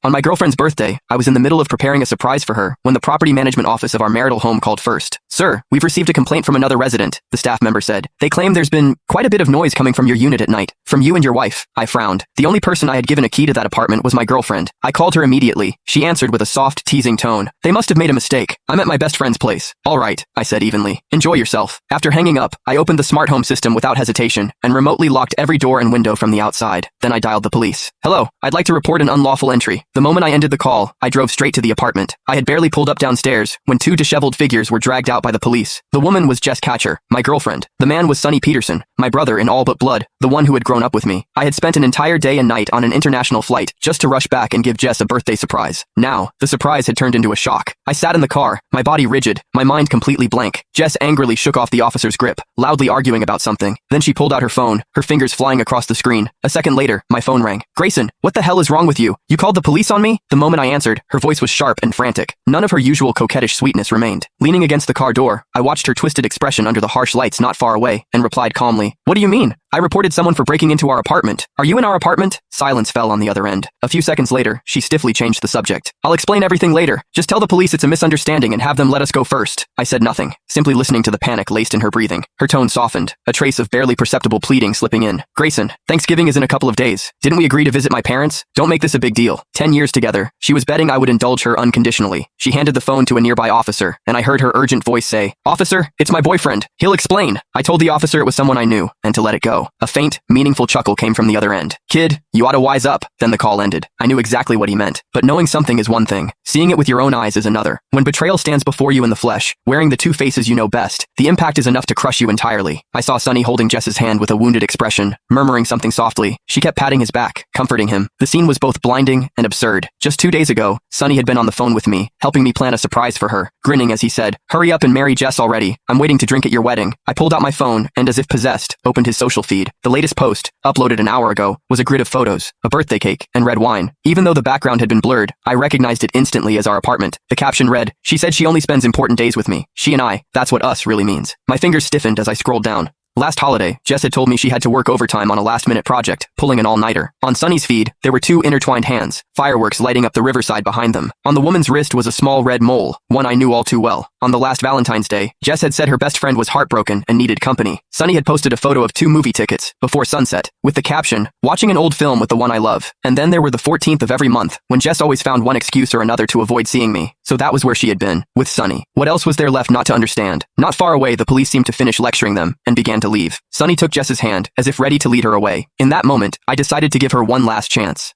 On my girlfriend's birthday, I was in the middle of preparing a surprise for her when the property management office of our marital home called first. Sir, we've received a complaint from another resident, the staff member said. They claim there's been quite a bit of noise coming from your unit at night. From you and your wife. I frowned. The only person I had given a key to that apartment was my girlfriend. I called her immediately. She answered with a soft, teasing tone. They must have made a mistake. I'm at my best friend's place. All right, I said evenly. Enjoy yourself. After hanging up, I opened the smart home system without hesitation and remotely locked every door and window from the outside. Then I dialed the police. Hello, I'd like to report an unlawful entry. The moment I ended the call, I drove straight to the apartment. I had barely pulled up downstairs when two disheveled figures were dragged out by the police. The woman was Jess Catcher, my girlfriend. The man was Sonny Peterson, my brother in all but blood, the one who had grown up with me. I had spent an entire day and night on an international flight just to rush back and give Jess a birthday surprise. Now, the surprise had turned into a shock. I sat in the car, my body rigid, my mind completely blank. Jess angrily shook off the officer's grip, loudly arguing about something. Then she pulled out her phone, her fingers flying across the screen. A second later, my phone rang. Grayson, what the hell is wrong with you? You called the police on me? The moment I answered, her voice was sharp and frantic. None of her usual coquettish sweetness remained. Leaning against the car door, I watched her twisted expression under the harsh lights not far away, and replied calmly, What do you mean? I reported someone for breaking into our apartment. Are you in our apartment? Silence fell on the other end. A few seconds later, she stiffly changed the subject. I'll explain everything later. Just tell the police it's a misunderstanding and have them let us go first. I said nothing, simply listening to the panic laced in her breathing. Her tone softened, a trace of barely perceptible pleading slipping in. Grayson, Thanksgiving is in a couple of days. Didn't we agree to visit my parents? Don't make this a big deal. 10 years together. She was betting I would indulge her unconditionally. She handed the phone to a nearby officer, and I heard her urgent voice say, Officer, it's my boyfriend. He'll explain. I told the officer it was someone I knew, and to let it go. A faint, meaningful chuckle came from the other end. Kid, you ought to wise up. Then the call ended. I knew exactly what he meant. But knowing something is one thing. Seeing it with your own eyes is another. When betrayal stands before you in the flesh, wearing the two faces you know best, the impact is enough to crush you entirely. I saw Sonny holding Jess's hand with a wounded expression, murmuring something softly. She kept patting his back, comforting him. The scene was both blinding and absurd. Just 2 days ago, Sonny had been on the phone with me, helping me plan a surprise for her, grinning as he said, Hurry up and marry Jess already. I'm waiting to drink at your wedding. I pulled out my phone and, as if possessed, opened his social feed. The latest post, uploaded an hour ago, was a grid of photos, a birthday cake, and red wine. Even though the background had been blurred, I recognized it instantly as our apartment. The caption read, She said she only spends important days with me. She and I, that's what us really means. My fingers stiffened as I scrolled down. Last holiday, Jess had told me she had to work overtime on a last-minute project, pulling an all-nighter. On Sonny's feed, there were two intertwined hands, fireworks lighting up the riverside behind them. On the woman's wrist was a small red mole, one I knew all too well. On the last Valentine's Day, Jess had said her best friend was heartbroken and needed company. Sonny had posted a photo of 2 movie tickets, before sunset, with the caption, Watching an old film with the one I love. And then there were the 14th of every month, when Jess always found one excuse or another to avoid seeing me. So that was where she had been, with Sonny. What else was there left not to understand? Not far away, the police seemed to finish lecturing them, and began to leave. Sonny took Jess's hand, as if ready to lead her away. In that moment, I decided to give her one last chance.